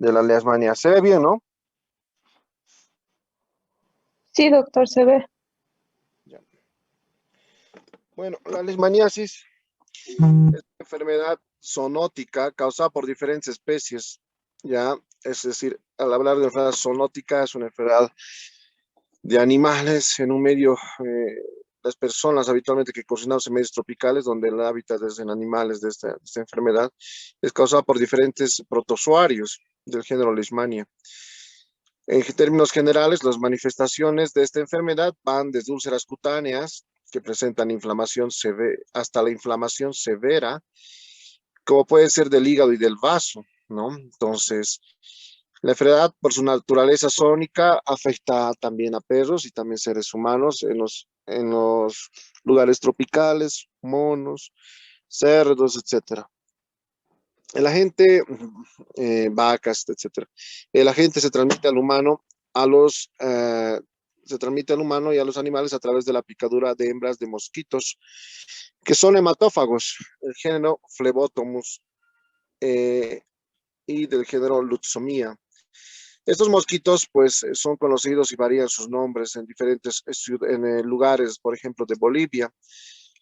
de la leishmania. Se ve bien, ¿no? Sí, doctor, se ve. Ya. Bueno, la leishmaniasis es una enfermedad zoonótica causada por diferentes especies, ¿ya? Es decir, al hablar de enfermedad zoonótica es una enfermedad de animales en un medio, las personas habitualmente que cocinamos en medios tropicales, donde el hábitat es en animales de esta enfermedad, es causada por diferentes protozoarios del género Leishmania. En términos generales, las manifestaciones de esta enfermedad van desde úlceras cutáneas que presentan inflamación severa hasta la inflamación severa, como puede ser del hígado y del vaso, ¿no? Entonces, la enfermedad, por su naturaleza zónica, afecta también a perros y también seres humanos en los lugares tropicales, monos, cerdos, etcétera. El agente, vacas, etcétera. El agente se transmite al humano, a los, se transmite al humano y a los animales a través de la picadura de hembras de mosquitos, que son hematófagos, el género Phlebotomus y del género Lutzomia. Estos mosquitos, pues, son conocidos y varían sus nombres en diferentes lugares, por ejemplo, de Bolivia.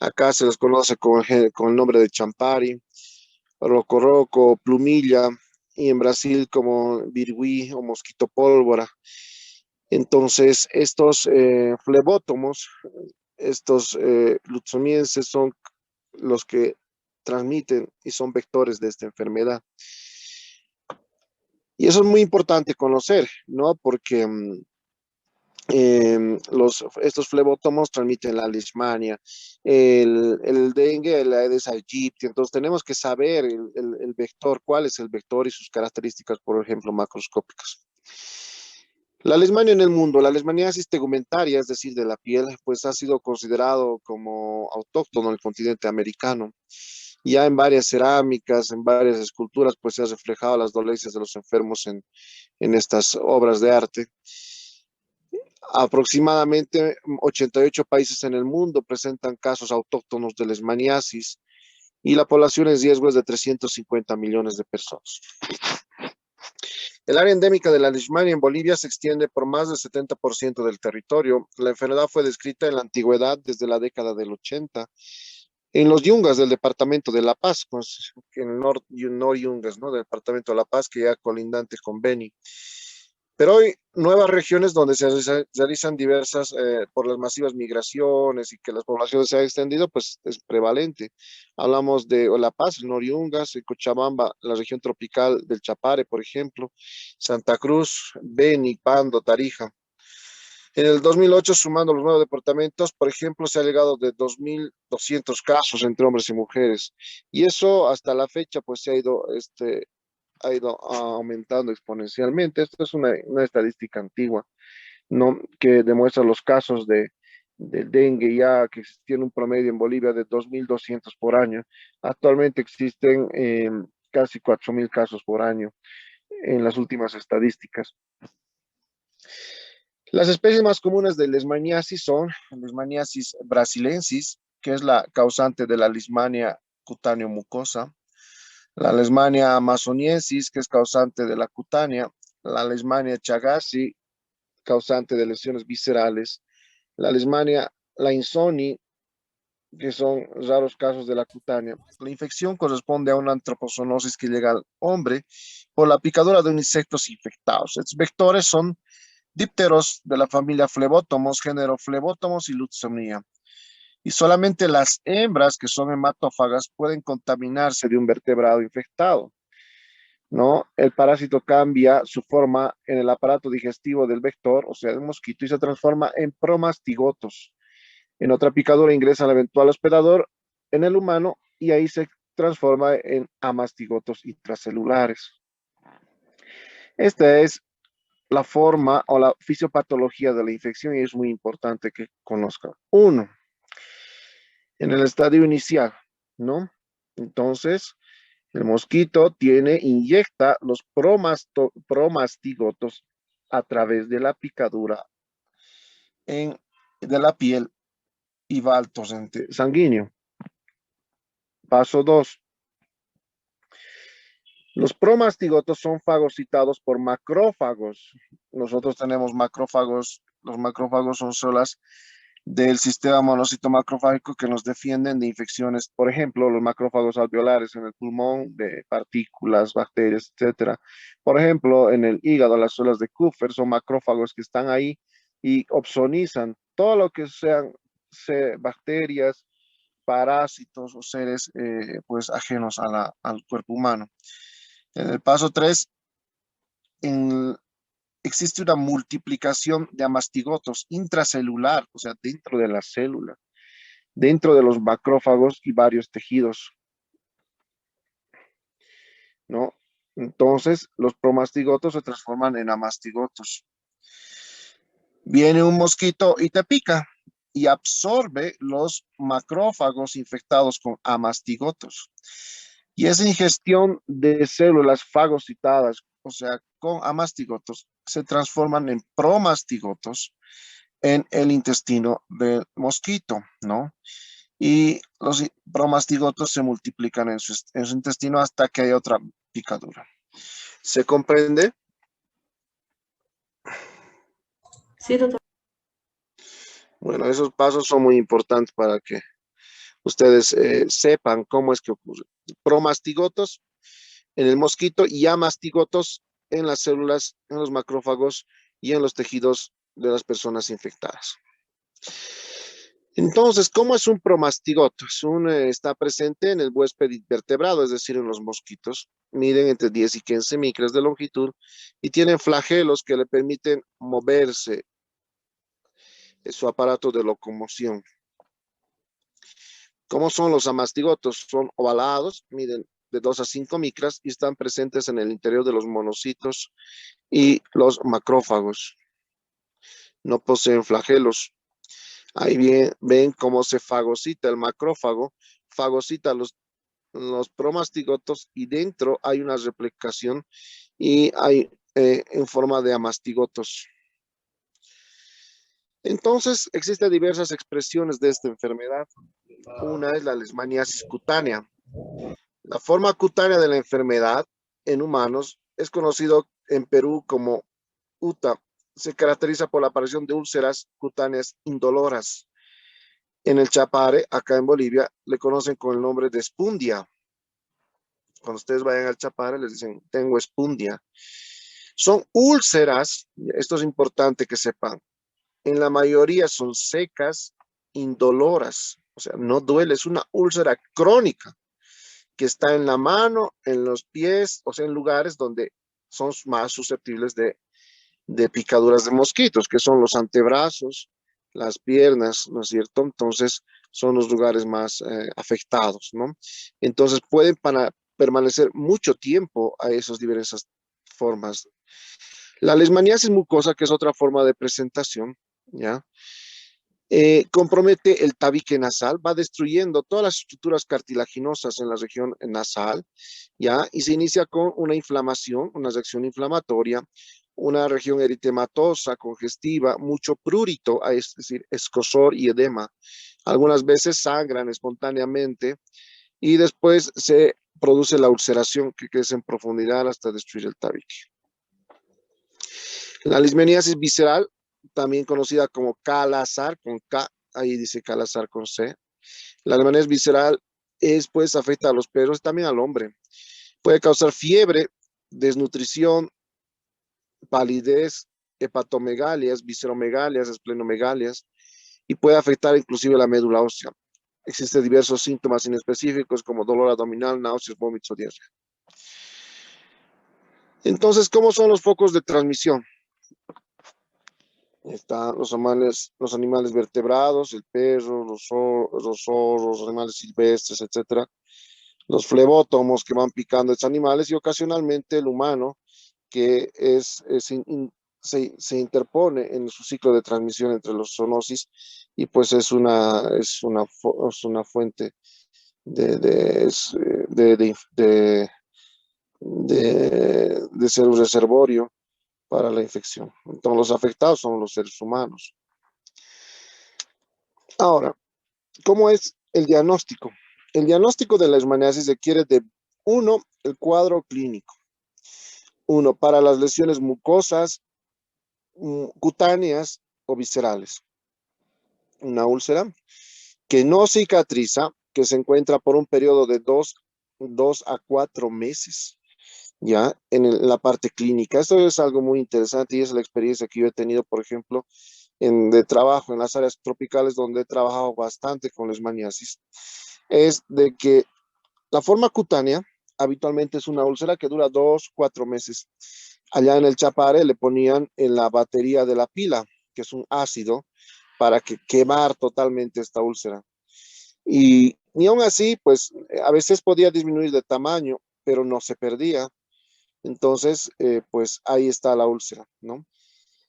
Acá se les conoce con el nombre de champari, roco, plumilla, y en Brasil como virgüí o mosquito pólvora. Entonces, estos flebótomos, estos lutzomienses son los que transmiten y son vectores de esta enfermedad. Y eso es muy importante conocer, ¿no? Porque estos flebótomos transmiten la leishmania, el dengue, la Aedes aegypti. Entonces tenemos que saber el vector, cuál es el vector y sus características, por ejemplo, macroscópicas. La leishmania en el mundo, la leishmaniasis tegumentaria, es decir, de la piel, pues ha sido considerado como autóctono en el continente americano. Ya en varias cerámicas, en varias esculturas, pues se ha reflejado las dolencias de los enfermos en estas obras de arte. Aproximadamente 88 países en el mundo presentan casos autóctonos de leishmaniasis y la población en riesgo es de 350 millones de personas. El área endémica de la leishmania en Bolivia se extiende por más del 70% del territorio. La enfermedad fue descrita en la antigüedad desde la década del 80 en los yungas del departamento de La Paz, en el Yungas, ¿no? Del departamento de La Paz, que ya colindante con Beni. Pero hay nuevas regiones donde se realizan diversas, por las masivas migraciones y que las poblaciones se han extendido, pues es prevalente. Hablamos de La Paz, el Noriungas, en Cochabamba, la región tropical del Chapare, por ejemplo, Santa Cruz, Beni, Pando, Tarija. En el 2008, sumando los nuevos departamentos, por ejemplo, se ha llegado de 2.200 casos entre hombres y mujeres. Y eso hasta la fecha, pues ha ido aumentando exponencialmente. Esto es una estadística antigua, ¿no? Que demuestra los casos del dengue ya que tiene un promedio en Bolivia de 2.200 por año. Actualmente existen casi 4.000 casos por año en las últimas estadísticas. Las especies más comunes de leishmaniasis son Leishmaniasis brasilensis, que es la causante de la leishmania cutáneo-mucosa, la Leishmania amazoniensis, que es causante de la cutánea, la Leishmania chagassi, causante de lesiones viscerales, la Leishmania lainsoni, que son raros casos de la cutánea. La infección corresponde a una antropozoonosis que llega al hombre por la picadura de insectos infectados. Estos vectores son dípteros de la familia Phlebotomos, género Phlebotomos y Lutzomia. Y solamente las hembras que son hematófagas pueden contaminarse de un vertebrado infectado, ¿no? El parásito cambia su forma en el aparato digestivo del vector, o sea, del mosquito, y se transforma en promastigotos. En otra picadura ingresa el eventual hospedador en el humano y ahí se transforma en amastigotos intracelulares. Esta es la forma o la fisiopatología de la infección y es muy importante que conozcan. Uno, en el estadio inicial, ¿no? Entonces, el mosquito inyecta los promastigotos a través de la picadura de la piel y va al torrente sanguíneo. Paso 2. Los promastigotos son fagocitados por macrófagos. Nosotros tenemos macrófagos. Los macrófagos son células del sistema monocito macrofágico que nos defienden de infecciones. Por ejemplo, los macrófagos alveolares en el pulmón, de partículas, bacterias, etcétera. Por ejemplo, en el hígado, las células de Kupffer son macrófagos que están ahí y opsonizan todo lo que sean bacterias, parásitos o seres pues ajenos al cuerpo humano. En el paso 3, existe una multiplicación de amastigotos intracelular, o sea, dentro de la célula, dentro de los macrófagos y varios tejidos, ¿no? Entonces, los promastigotos se transforman en amastigotos. Viene un mosquito y te pica y absorbe los macrófagos infectados con amastigotos. Y esa ingestión de células fagocitadas, o sea, con amastigotos, se transforman en promastigotos en el intestino del mosquito, ¿no? Y los promastigotos se multiplican en su intestino hasta que hay otra picadura. ¿Se comprende? Sí, doctor. Bueno, esos pasos son muy importantes para que ustedes sepan cómo es que ocurre. Promastigotos en el mosquito y amastigotos en las células, en los macrófagos y en los tejidos de las personas infectadas. Entonces, ¿cómo es un promastigoto? Está presente en el huésped invertebrado, es decir, en los mosquitos. Miden entre 10 y 15 micras de longitud y tienen flagelos que le permiten moverse en su aparato de locomoción. ¿Cómo son los amastigotos? Son ovalados, miden de 2 a 5 micras y están presentes en el interior de los monocitos y los macrófagos. No poseen flagelos. Ahí bien, ven cómo se fagocita el macrófago, fagocita los promastigotos y dentro hay una replicación y hay en forma de amastigotos. Entonces, existen diversas expresiones de esta enfermedad. Una es la leishmaniasis cutánea. La forma cutánea de la enfermedad en humanos es conocido en Perú como UTA. Se caracteriza por la aparición de úlceras cutáneas indoloras. En el Chapare, acá en Bolivia, le conocen con el nombre de espundia. Cuando ustedes vayan al Chapare, les dicen, tengo espundia. Son úlceras, esto es importante que sepan, en la mayoría son secas, indoloras, o sea, no duele, es una úlcera crónica que está en la mano, en los pies, o sea, en lugares donde son más susceptibles de picaduras de mosquitos, que son los antebrazos, las piernas, ¿no es cierto? Entonces, son los lugares más afectados, ¿no? Entonces, pueden permanecer mucho tiempo a esas diversas formas. La leishmaniasis mucosa, que es otra forma de presentación, ¿ya? Compromete el tabique nasal, va destruyendo todas las estructuras cartilaginosas en la región nasal, ¿ya? Y se inicia con una inflamación, una reacción inflamatoria, una región eritematosa, congestiva, mucho prurito, es decir, escozor y edema. Algunas veces sangran espontáneamente y después se produce la ulceración que crece en profundidad hasta destruir el tabique. La leishmaniasis visceral, también conocida como calazar con K, ahí dice calazar con C. La leishmaniasis visceral pues afecta a los perros, también al hombre. Puede causar fiebre, desnutrición, palidez, hepatomegalias, visceromegalias, esplenomegalias y puede afectar inclusive la médula ósea. Existen diversos síntomas inespecíficos como dolor abdominal, náuseas, vómitos o diarrea. Entonces, ¿cómo son los focos de transmisión? Están los animales vertebrados, el perro, los zorros, los animales silvestres, etcétera. Los flebótomos que van picando a estos animales y ocasionalmente el humano que se interpone en su ciclo de transmisión entre los zoonosis y pues es una fuente de ser un reservorio para la infección. Entonces los afectados son los seres humanos. Ahora, ¿cómo es el diagnóstico? El diagnóstico de la leishmaniasis requiere de Uno, el cuadro clínico. Uno, para las lesiones mucosas, cutáneas o viscerales. Una úlcera que no cicatriza, que se encuentra por un periodo de 2 a 4 meses, ya la parte clínica. Esto es algo muy interesante y es la experiencia que yo he tenido, por ejemplo, de trabajo en las áreas tropicales donde he trabajado bastante con leishmaniasis. Es de que la forma cutánea habitualmente es una úlcera que dura 2 a 4 meses. Allá en el Chapare le ponían en la batería de la pila, que es un ácido, para que quemar totalmente esta úlcera. Y aún así, pues a veces podía disminuir de tamaño, pero no se perdía. Entonces, pues ahí está la úlcera, ¿no?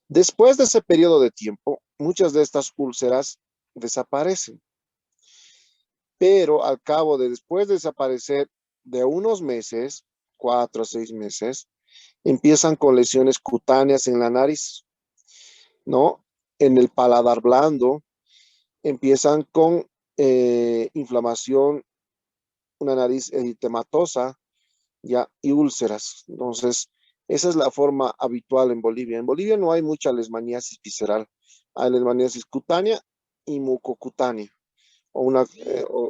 Después de ese periodo de tiempo, muchas de estas úlceras desaparecen, pero al cabo de después de desaparecer de unos meses, 4 a 6 meses, empiezan con lesiones cutáneas en la nariz, ¿no? En el paladar blando, empiezan con inflamación, una nariz eritematosa, ya, y úlceras. Entonces, esa es la forma habitual en Bolivia. En Bolivia no hay mucha leishmaniasis visceral, hay leishmaniasis cutánea y mucocutánea, o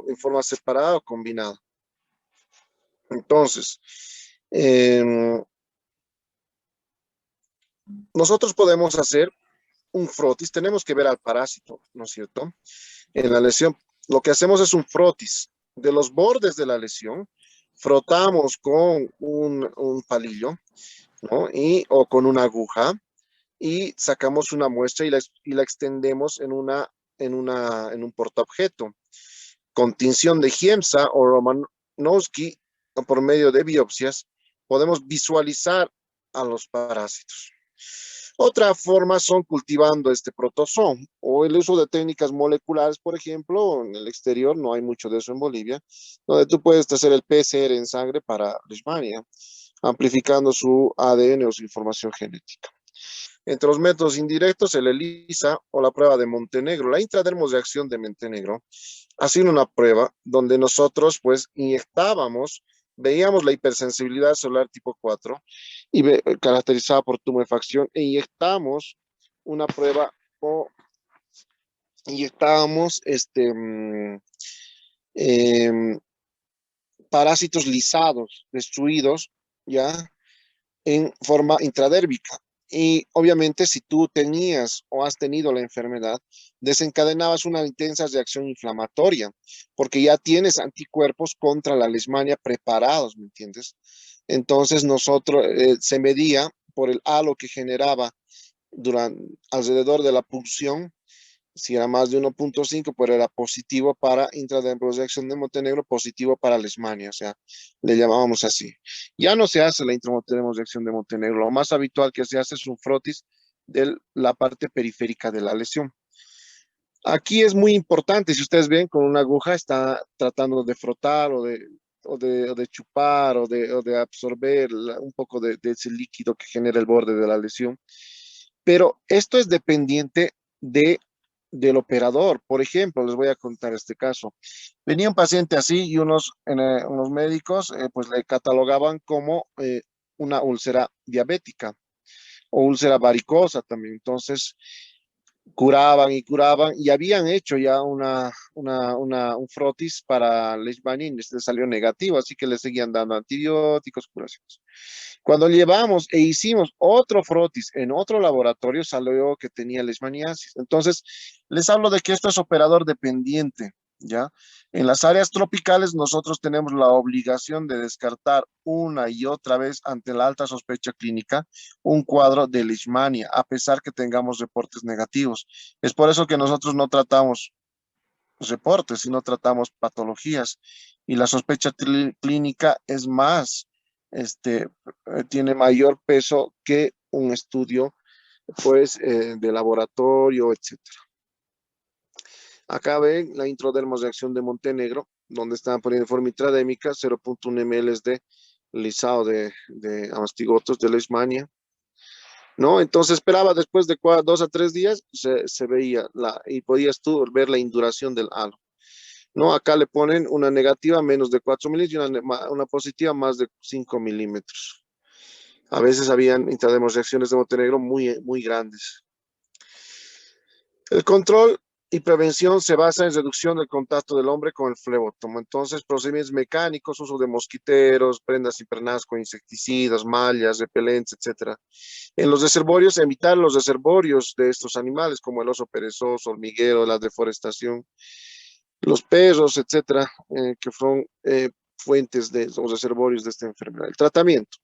en forma separada o combinada. Entonces, em, nosotros podemos hacer un frotis, tenemos que ver al parásito, ¿no es cierto? En la lesión, lo que hacemos es un frotis de los bordes de la lesión, frotamos con un palillo, ¿no? O con una aguja y sacamos una muestra y la extendemos en un portaobjeto con tinción de Giemsa o Romanowski por medio de biopsias. Podemos visualizar a los parásitos. Otra forma son cultivando este protozoo o el uso de técnicas moleculares, por ejemplo, en el exterior, no hay mucho de eso en Bolivia, donde tú puedes hacer el PCR en sangre para Leishmania, amplificando su ADN o su información genética. Entre los métodos indirectos, el ELISA o la prueba de Montenegro, la intradermos de acción de Montenegro, ha sido una prueba donde nosotros pues inyectábamos, veíamos la hipersensibilidad celular tipo 4 y caracterizada por tumefacción e inyectamos una prueba o inyectábamos parásitos lisados, destruidos, ya, en forma intradérmica. Y obviamente si tú tenías o has tenido la enfermedad, desencadenabas una intensa reacción inflamatoria, porque ya tienes anticuerpos contra la leishmania preparados, ¿me entiendes? Entonces nosotros se medía por el halo que generaba alrededor de la punción. Si era más de 1.5, pues era positivo para intradermal reacción de Montenegro, positivo para Leishmania, o sea, le llamábamos así. Ya no se hace la intradermal reacción de Montenegro, lo más habitual que se hace es un frotis de la parte periférica de la lesión. Aquí es muy importante, si ustedes ven con una aguja está tratando de frotar o de chupar o de absorber un poco de ese líquido que genera el borde de la lesión. Pero esto es dependiente del operador. Por ejemplo, les voy a contar este caso. Venía un paciente así y unos médicos pues le catalogaban como una úlcera diabética o úlcera varicosa también. Entonces, curaban y curaban y habían hecho ya un frotis para leishmania y les salió negativo, así que le seguían dando antibióticos, curaciones. Cuando llevamos e hicimos otro frotis en otro laboratorio, salió que tenía leishmaniasis. Entonces, les hablo de que esto es operador dependiente, ¿ya? En las áreas tropicales nosotros tenemos la obligación de descartar una y otra vez ante la alta sospecha clínica un cuadro de leishmania, a pesar que tengamos reportes negativos. Es por eso que nosotros no tratamos reportes, sino tratamos patologías. Y la sospecha clínica es más, tiene mayor peso que un estudio, pues, de laboratorio, etcétera. Acá ven la intradermal reacción de Montenegro, donde están poniendo forma intradémica, 0.1 ml de lisado de amastigotos de leishmania, ¿no? Entonces esperaba después de 2 a 3 días, se veía y podías tú ver la induración del halo. ¿no? Acá le ponen una negativa menos de 4 milímetros y una positiva más de 5 milímetros. A veces habían reacciones de Montenegro muy grandes. El control y prevención se basa en reducción del contacto del hombre con el flebótomo. Entonces, procedimientos mecánicos, uso de mosquiteros, prendas impernadas con insecticidas, mallas, repelentes, etc. En los reservorios, evitar los reservorios de estos animales, como el oso perezoso, hormiguero, la deforestación, los perros, etc., que son fuentes de los reservorios de esta enfermedad. El tratamiento.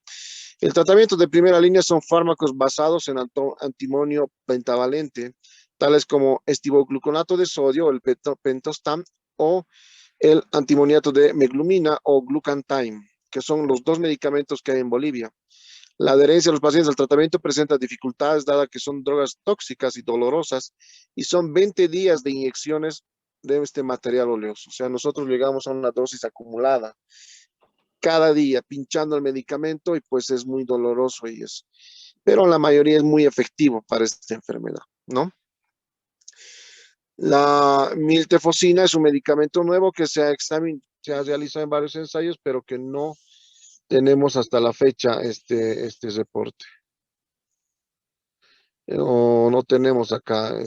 El tratamiento de primera línea son fármacos basados en antimonio pentavalente, tales como estivogluconato de sodio, el pentostam, o el antimoniato de meglumina o glucantime, que son los dos medicamentos que hay en Bolivia. La adherencia de los pacientes al tratamiento presenta dificultades, dada que son drogas tóxicas y dolorosas, y son 20 días de inyecciones de este material oleoso. O sea, nosotros llegamos a una dosis acumulada cada día pinchando el medicamento y pues es muy doloroso y es, pero la mayoría es muy efectivo para esta enfermedad, ¿no? La miltefosina es un medicamento nuevo que se ha realizado en varios ensayos, pero que no tenemos hasta la fecha este reporte. O no tenemos acá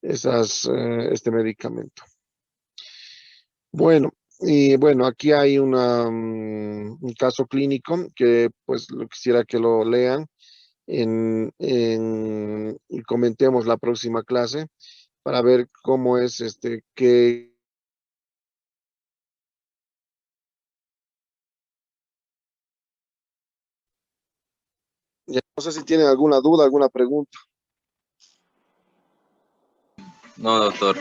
este medicamento. Bueno, y bueno, aquí hay un caso clínico que pues quisiera que lo lean y comentemos la próxima clase para ver cómo es que ya no sé si tienen alguna duda, alguna pregunta. No, doctor.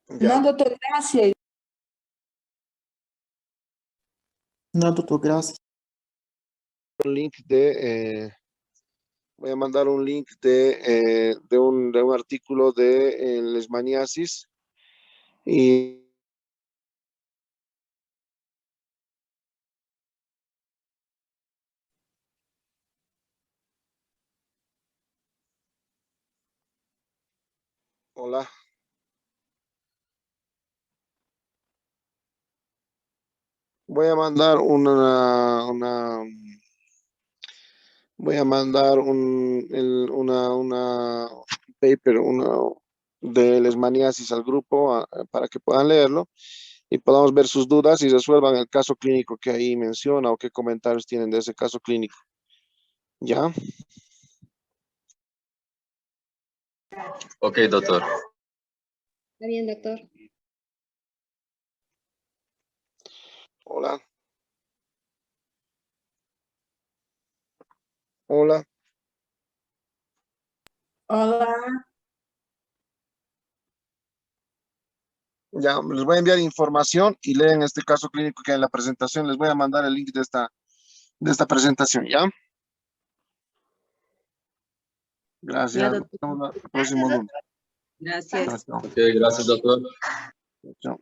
Ya. No, doctor, gracias. No, doctor, gracias. Un link voy a mandar un link de un artículo de leishmaniasis y hola. Voy a mandar voy a mandar una paper, de leishmaniasis al grupo para que puedan leerlo y podamos ver sus dudas y resuelvan el caso clínico que ahí menciona o qué comentarios tienen de ese caso clínico. ¿Ya? Ok, doctor. Está bien, doctor. Hola. Hola. Hola. Ya, les voy a enviar información y leen este caso clínico que hay en la presentación. Les voy a mandar el link de esta presentación, ¿ya? Gracias. Ya, Nos doctor. vemos el próximo lunes. Gracias. Chao, chao. Ok, gracias, doctor. Chao.